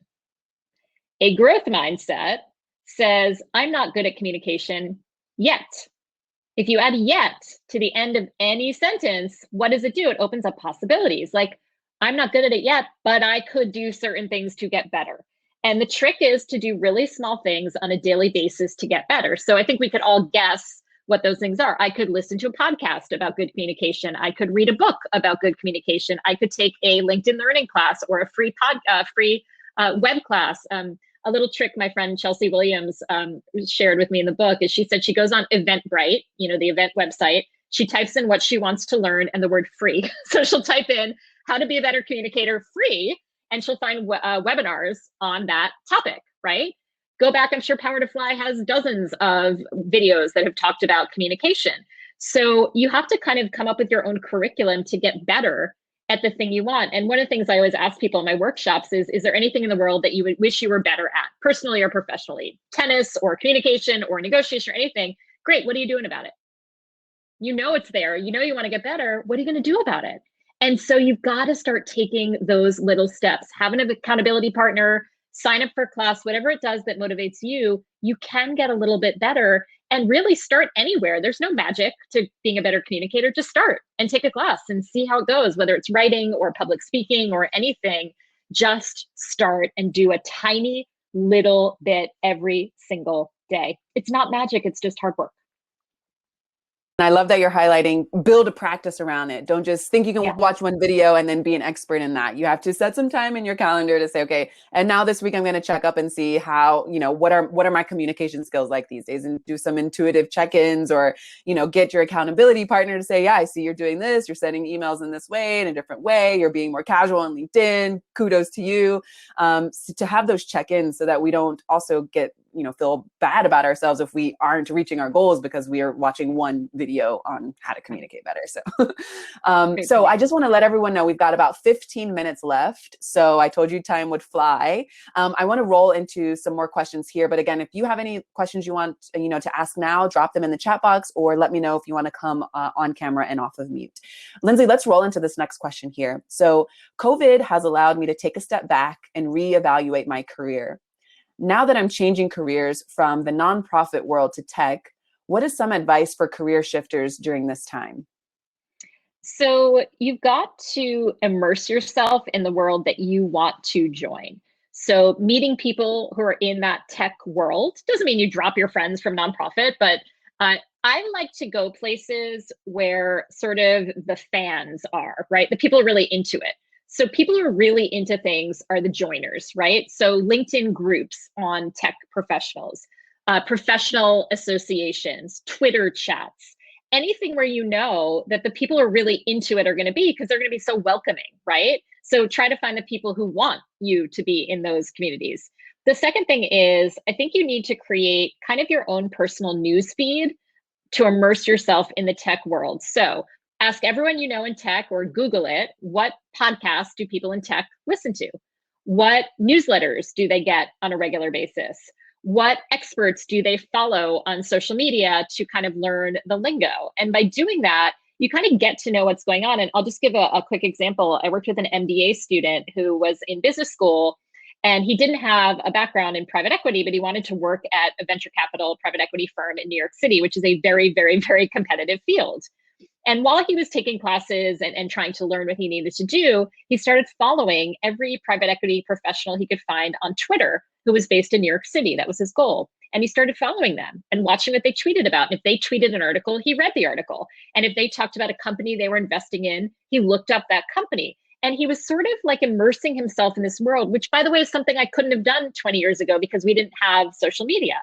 A growth mindset says I'm not good at communication yet. If you add yet to the end of any sentence, what does it do? It opens up possibilities. Like, I'm not good at it yet, but I could do certain things to get better. And the trick is to do really small things on a daily basis to get better. So I think we could all guess what those things are. I could listen to a podcast about good communication. I could read a book about good communication. I could take a LinkedIn learning class or a free web class. A little trick my friend Chelsea Williams shared with me in the book is she said she goes on Eventbrite, the event website. She types in what she wants to learn and the word free. So she'll type in how to be a better communicator free, and she'll find webinars on that topic, right? Go back, I'm sure Power to Fly has dozens of videos that have talked about communication. So you have to kind of come up with your own curriculum to get better at the thing you want. And one of the things I always ask people in my workshops is there anything in the world that you would wish you were better at, personally or professionally? Tennis or communication or negotiation or anything. Great, what are you doing about it? It's there, you want to get better. What are you going to do about it? And so you've got to start taking those little steps. Have an accountability partner, sign up for a class, whatever it does that motivates you. You can get a little bit better and really start anywhere. There's no magic to being a better communicator. Just start and take a class and see how it goes, whether it's writing or public speaking or anything. Just start and do a tiny little bit every single day. It's not magic. It's just hard work. And I love that you're highlighting, build a practice around it. Don't just think you can watch one video and then be an expert in that. You have to set some time in your calendar to say, okay, and now this week I'm going to check up and see how, what are my communication skills like these days, and do some intuitive check-ins, or, get your accountability partner to say, yeah, I see you're doing this. You're sending emails in this way, in a different way. You're being more casual on LinkedIn. Kudos to you. So to have those check-ins so that we don't also get, feel bad about ourselves if we aren't reaching our goals because we are watching one video on how to communicate better. So, I just want to let everyone know we've got about 15 minutes left. So I told you time would fly. I want to roll into some more questions here. But again, if you have any questions you want, to ask now, drop them in the chat box, or let me know if you want to come on camera and off of mute. Lindsey, let's roll into this next question here. So COVID has allowed me to take a step back and reevaluate my career. Now that I'm changing careers from the nonprofit world to tech, what is some advice for career shifters during this time? So you've got to immerse yourself in the world that you want to join. So meeting people who are in that tech world doesn't mean you drop your friends from nonprofit, but I like to go places where sort of the fans are, right? The people are really into it. So people who are really into things are the joiners, right? So LinkedIn groups on tech professionals, professional associations, Twitter chats. anything where you know that the people who are really into it are going to be, because they're going to be so welcoming, right? So try to find the people who want you to be in those communities. The second thing is, I think you need to create kind of your own personal news feed to immerse yourself in the tech world. So ask everyone you know in tech, or Google it, what podcasts do people in tech listen to? What newsletters do they get on a regular basis? What experts do they follow on social media to kind of learn the lingo? And by doing that, you kind of get to know what's going on. And I'll just give a quick example. I worked with an MBA student who was in business school, and he didn't have a background in private equity, but he wanted to work at a venture capital private equity firm in New York City, which is a very, very, very competitive field. And while he was taking classes and trying to learn what he needed to do, he started following every private equity professional he could find on Twitter who was based in New York City. That was his goal. And he started following them and watching what they tweeted about. And if they tweeted an article, he read the article. And if they talked about a company they were investing in, he looked up that company. And he was sort of like immersing himself in this world, which, by the way, is something I couldn't have done 20 years ago because we didn't have social media.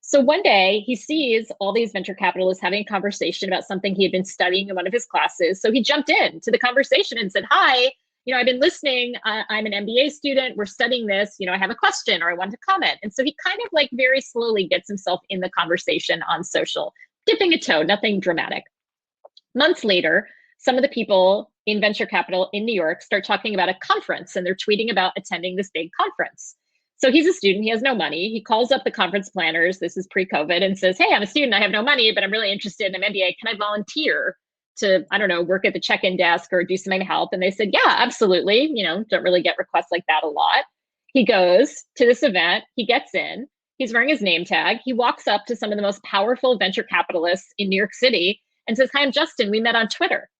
So one day he sees all these venture capitalists having a conversation about something he had been studying in one of his classes. So he jumped in to the conversation and said, "Hi, I've been listening. I'm an MBA student. We're studying this. I have a question, or I want to comment." And so he kind of like very slowly gets himself in the conversation on social, dipping a toe, nothing dramatic. Months later, some of the people in venture capital in New York start talking about a conference, and they're tweeting about attending this big conference. So he's a student, he has no money. He calls up the conference planners, this is pre-COVID, and says, "Hey, I'm a student, I have no money, but I'm really interested in an MBA. Can I volunteer to, I don't know, work at the check-in desk or do something to help?" And they said, "Yeah, absolutely." Don't really get requests like that a lot. He goes to this event, he gets in, he's wearing his name tag. He walks up to some of the most powerful venture capitalists in New York City and says, "Hi, I'm Justin, we met on Twitter."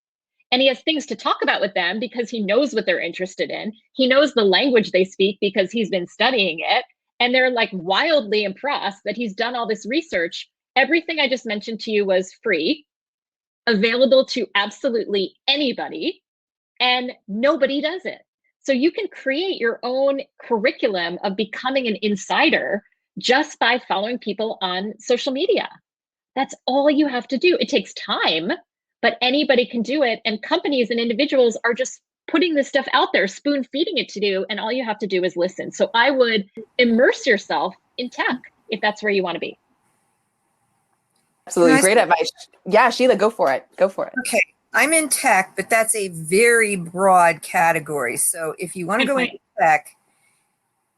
And he has things to talk about with them because he knows what they're interested in. He knows the language they speak because he's been studying it. And they're like wildly impressed that he's done all this research. Everything I just mentioned to you was free, available to absolutely anybody, and nobody does it. So you can create your own curriculum of becoming an insider just by following people on social media. That's all you have to do. It takes time, but anybody can do it. And companies and individuals are just putting this stuff out there, spoon feeding it to you. And all you have to do is listen. So I would immerse yourself in tech if that's where you want to be. Absolutely. Great advice. Yeah, Sheila, go for it. Go for it. Okay. I'm in tech, but that's a very broad category. So if you want to go into tech,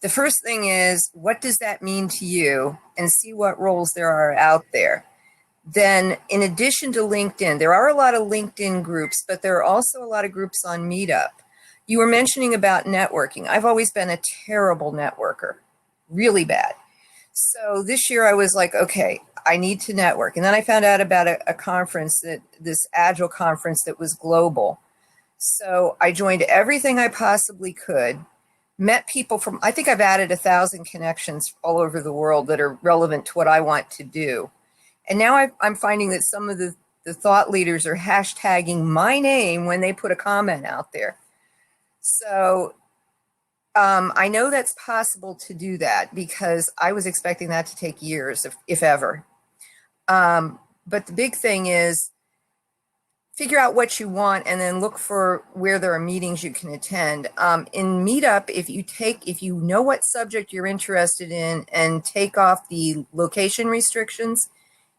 the first thing is, what does that mean to you? And see what roles there are out there. Then, in addition to LinkedIn, there are a lot of LinkedIn groups, but there are also a lot of groups on Meetup. You were mentioning about networking. I've always been a terrible networker, really bad. So this year I was like, okay, I need to network. And then I found out about a conference, this Agile conference that was global. So I joined everything I possibly could, met people from, I think I've added 1,000 connections all over the world that are relevant to what I want to do. And now I'm finding that some of the thought leaders are hashtagging my name when they put a comment out there. So I know that's possible to do that because I was expecting that to take years, if ever. But the big thing is figure out what you want and then look for where there are meetings you can attend. In Meetup, if you know what subject you're interested in and take off the location restrictions,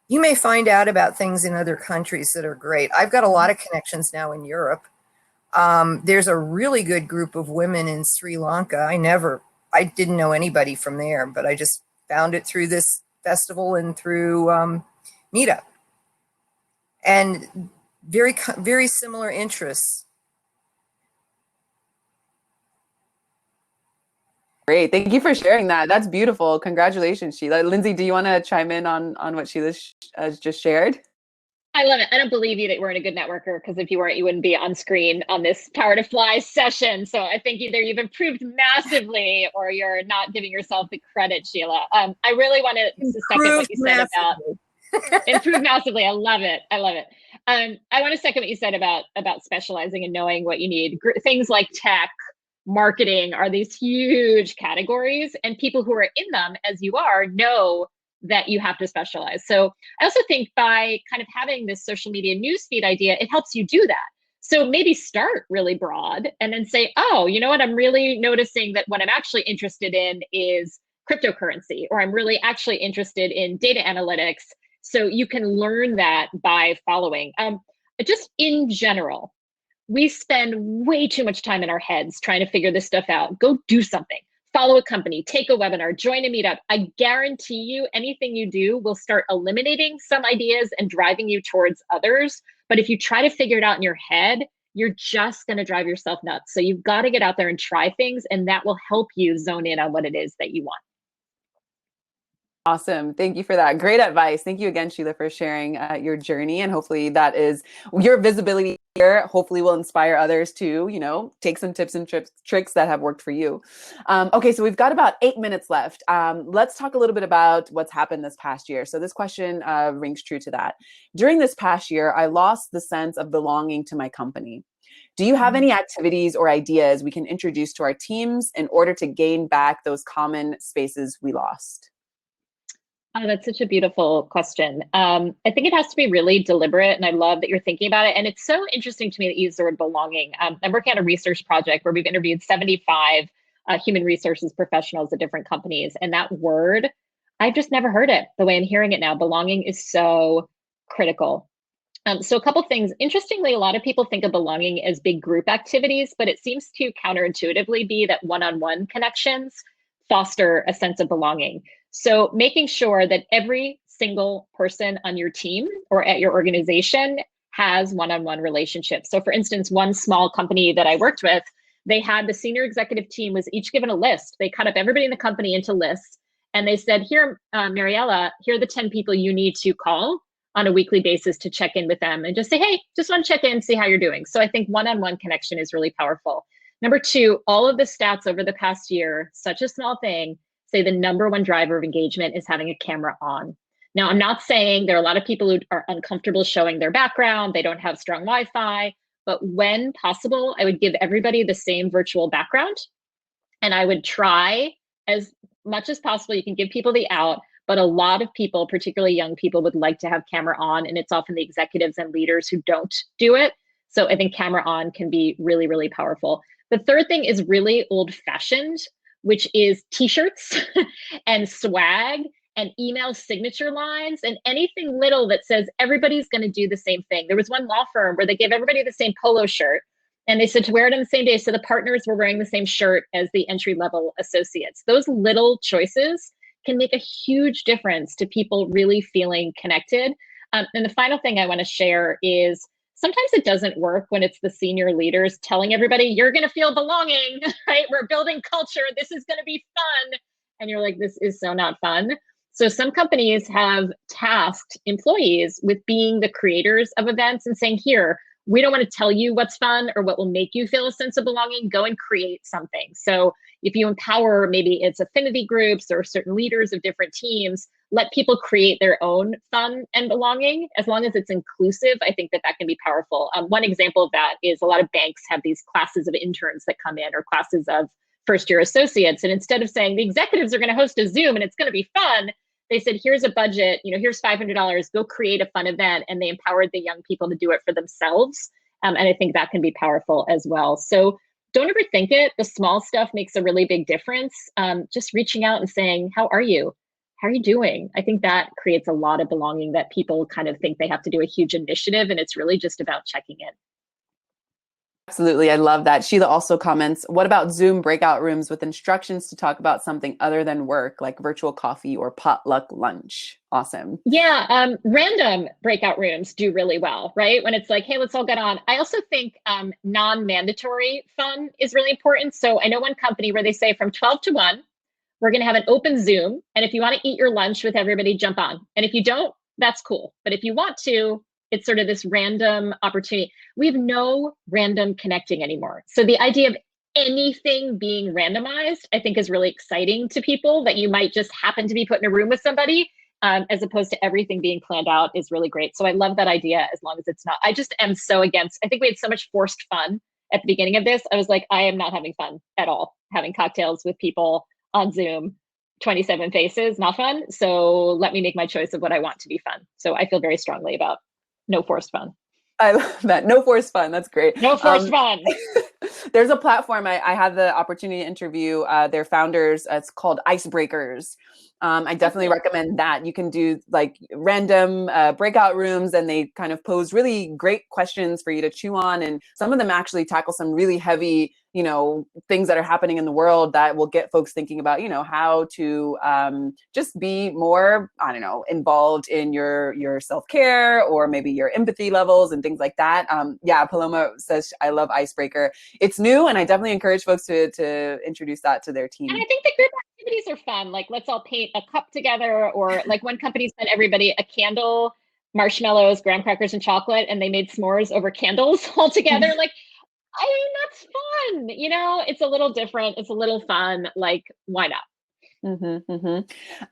you may find out about things in other countries that are great. I've got a lot of connections now in Europe. There's a really good group of women in Sri Lanka. I didn't know anybody from there, but I just found it through this festival and through Meetup. And very, very similar interests. Great. Thank you for sharing that. That's beautiful. Congratulations, Sheila. Lindsey, do you want to chime in on what Sheila just shared? I love it. I don't believe you that you weren't a good networker, because if you weren't, you wouldn't be on screen on this Power to Fly session. So I think either you've improved massively or you're not giving yourself the credit, Sheila. I really want to second what you said about improve massively. I love it. I love it. I want to second what you said about specializing and knowing what you need. Things like tech, marketing are these huge categories, and people who are in them, as you are, know that you have to specialize. So I also think by kind of having this social media newsfeed idea, it helps you do that. So maybe start really broad and then say, oh, you know what? I'm really noticing that what I'm actually interested in is cryptocurrency, or I'm really actually interested in data analytics. So you can learn that by following. Just in general, we spend way too much time in our heads trying to figure this stuff out. Go do something. Follow a company, take a webinar, join a meetup. I guarantee you anything you do will start eliminating some ideas and driving you towards others. But if you try to figure it out in your head, you're just going to drive yourself nuts. So you've got to get out there and try things, and that will help you zone in on what it is that you want. Awesome. Thank you for that. Great advice. Thank you again, Sheila, for sharing your journey. And hopefully that is your visibility here. Hopefully will inspire others to, take some tips and tricks that have worked for you. Okay, so we've got about 8 minutes left. Let's talk a little bit about what's happened this past year. So this question rings true to that. During this past year, I lost the sense of belonging to my company. Do you have any activities or ideas we can introduce to our teams in order to gain back those common spaces we lost? Oh, that's such a beautiful question. I think it has to be really deliberate, and I love that you're thinking about it. And it's so interesting to me that you use the word belonging. I'm working on a research project where we've interviewed 75 human resources professionals at different companies. And that word, I've just never heard it the way I'm hearing it now. Belonging is so critical. So a couple things. Interestingly, a lot of people think of belonging as big group activities, but it seems to counterintuitively be that one-on-one connections foster a sense of belonging. So making sure that every single person on your team or at your organization has one-on-one relationships. So for instance, one small company that I worked with, they had the senior executive team was each given a list. They cut up everybody in the company into lists. And they said, here, Mariella, here are the 10 people you need to call on a weekly basis to check in with them and just say, hey, just want to check in, see how you're doing. So I think one-on-one connection is really powerful. Number two, all of the stats over the past year, such a small thing, say the number one driver of engagement is having a camera on. Now, I'm not saying there are a lot of people who are uncomfortable showing their background, they don't have strong Wi-Fi, but when possible, I would give everybody the same virtual background. And I would try as much as possible, you can give people the out, but a lot of people, particularly young people, would like to have camera on, and it's often the executives and leaders who don't do it. So I think camera on can be really, really powerful. The third thing is really old-fashioned, which is t-shirts and swag and email signature lines and anything little that says everybody's going to do the same thing. There was one law firm where they gave everybody the same polo shirt, and they said to wear it on the same day. So the partners were wearing the same shirt as the entry-level associates. Those little choices can make a huge difference to people really feeling connected. And the final thing I want to share is sometimes it doesn't work when it's the senior leaders telling everybody, you're going to feel belonging, right? We're building culture. This is going to be fun. And you're like, this is so not fun. So some companies have tasked employees with being the creators of events and saying, here, we don't want to tell you what's fun or what will make you feel a sense of belonging. Go and create something. So if you empower, maybe it's affinity groups or certain leaders of different teams, let people create their own fun and belonging. As long as it's inclusive, I think that that can be powerful. One example of that is a lot of banks have these classes of interns that come in or classes of first-year associates. And instead of saying the executives are going to host a Zoom and it's going to be fun, they said, here's a budget, here's $500, go create a fun event. And they empowered the young people to do it for themselves. And I think that can be powerful as well. So don't overthink it. The small stuff makes a really big difference. Just reaching out and saying, how are you? How are you doing? I think that creates a lot of belonging that people kind of think they have to do a huge initiative, and it's really just about checking in. Absolutely. I love that. Sheila also comments, what about Zoom breakout rooms with instructions to talk about something other than work, like virtual coffee or potluck lunch? Awesome. Yeah, random breakout rooms do really well, right? When it's like, hey, let's all get on. I also think non-mandatory fun is really important. So I know one company where they say from 12 to 1, we're going to have an open Zoom. And if you want to eat your lunch with everybody, jump on. And if you don't, that's cool. But if you want to, it's sort of this random opportunity. We have no random connecting anymore. So the idea of anything being randomized, I think is really exciting to people, that you might just happen to be put in a room with somebody, as opposed to everything being planned out is really great. So I love that idea as long as it's not. I just am so against, I think we had so much forced fun at the beginning of this. I was like, I am not having fun at all, having cocktails with people on Zoom. 27 faces, not fun. So let me make my choice of what I want to be fun. So I feel very strongly about no forced fun. I love that. No forced fun. That's great. No forced fun. There's a platform I had the opportunity to interview their founders. It's called Icebreakers. I definitely recommend that. You can do like random breakout rooms, and they kind of pose really great questions for you to chew on. And some of them actually tackle some really heavy, things that are happening in the world that will get folks thinking about, how to just be more, I don't know, involved in your self-care or maybe your empathy levels and things like that. Yeah, Paloma says, I love Icebreaker. It's new, and I definitely encourage folks to introduce that to their team. And I think the group activities are fun. Like, let's all paint a cup together, or like one company sent everybody a candle, marshmallows, graham crackers, and chocolate, and they made s'mores over candles all together. Like, I mean, that's fun. It's a little different. It's a little fun. Like, why not?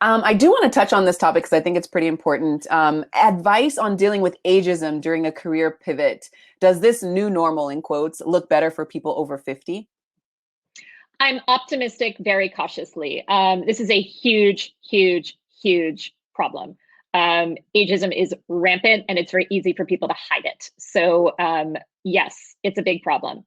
I do want to touch on this topic because I think it's pretty important. Advice on dealing with ageism during a career pivot. Does this new normal, in quotes, look better for people over 50? I'm optimistic very cautiously. This is a huge, huge, huge problem. Ageism is rampant, and it's very easy for people to hide it. So yes, it's a big problem.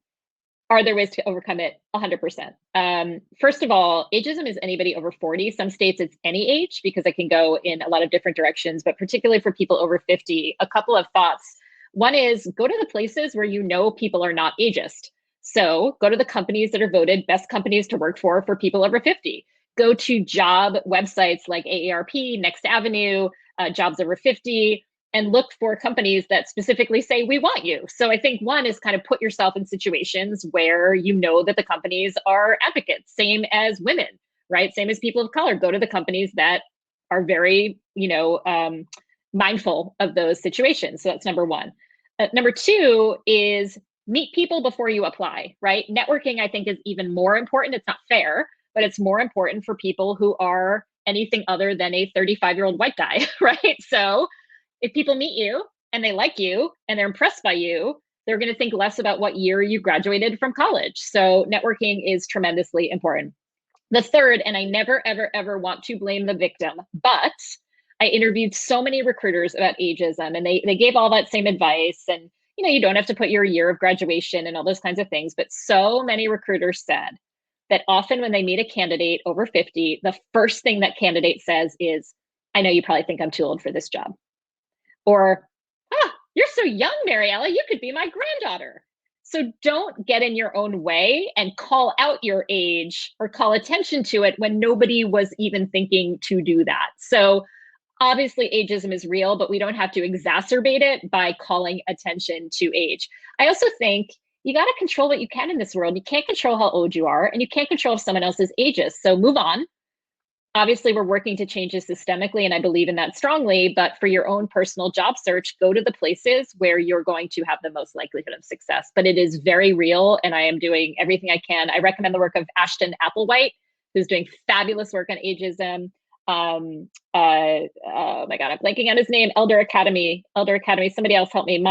Are there ways to overcome it? 100%. First of all, ageism is anybody over 40. Some states it's any age, because it can go in a lot of different directions, but particularly for people over 50, a couple of thoughts. One is, go to the places where people are not ageist. So go to the companies that are voted best companies to work for people over 50. Go to job websites like AARP, Next Avenue, Jobs Over 50, and look for companies that specifically say, we want you. So I think one is kind of put yourself in situations where you know that the companies are advocates, same as women, right? Same as people of color. Go to the companies that are very, mindful of those situations. So that's number one. Number two is meet people before you apply, right? Networking, I think, is even more important. It's not fair, but it's more important for people who are anything other than a 35-year-old white guy, right? So if people meet you and they like you and they're impressed by you, they're going to think less about what year you graduated from college. So networking is tremendously important. The third, and I never, ever, ever want to blame the victim, but I interviewed so many recruiters about ageism, and they gave all that same advice. And you don't have to put your year of graduation and all those kinds of things. But so many recruiters said that often when they meet a candidate over 50, the first thing that candidate says is, I know you probably think I'm too old for this job. Or, you're so young, Mariella, you could be my granddaughter. So don't get in your own way and call out your age or call attention to it when nobody was even thinking to do that. So obviously ageism is real, but we don't have to exacerbate it by calling attention to age. I also think you got to control what you can in this world. You can't control how old you are, and you can't control if someone else is ageist. So move on. Obviously, we're working to change this systemically, and I believe in that strongly. But for your own personal job search, go to the places where you're going to have the most likelihood of success. But it is very real, and I am doing everything I can. I recommend the work of Ashton Applewhite, who's doing fabulous work on ageism. Oh my God, I'm blanking on his name. Elder Academy. Somebody else help me.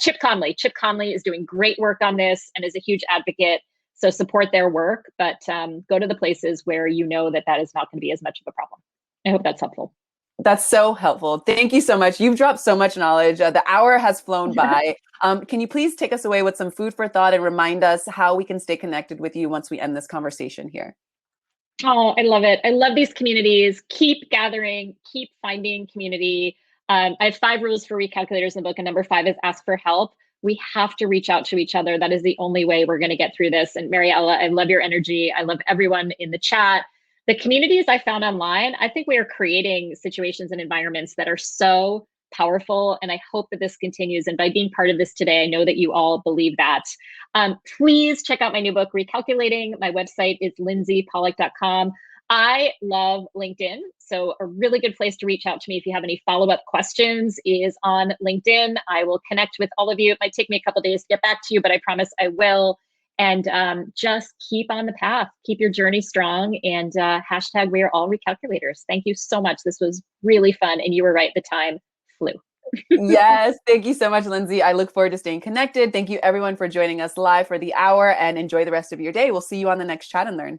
Chip Conley. Chip Conley is doing great work on this and is a huge advocate. So support their work, but go to the places where you know that is not going to be as much of a problem. I hope that's helpful. That's so helpful. Thank you so much. You've dropped so much knowledge. The hour has flown by. Can you please take us away with some food for thought and remind us how we can stay connected with you once we end this conversation here? Oh, I love it. I love these communities. Keep gathering, keep finding community. I have 5 rules for recalculators in the book, and number 5 is ask for help. We have to reach out to each other. That is the only way we're going to get through this. And Mariella, I love your energy. I love everyone in the chat. The communities I found online, I think we are creating situations and environments that are so powerful. And I hope that this continues. And by being part of this today, I know that you all believe that. Please check out my new book, Recalculating. My website is lindseypollack.com. I love LinkedIn. So a really good place to reach out to me if you have any follow-up questions is on LinkedIn. I will connect with all of you. It might take me a couple of days to get back to you, but I promise I will. And just keep on the path, keep your journey strong, and hashtag we are all recalculators. Thank you so much. This was really fun. And you were right, the time flew. Yes, thank you so much, Lindsey. I look forward to staying connected. Thank you everyone for joining us live for the hour, and enjoy the rest of your day. We'll see you on the next Chat and Learn.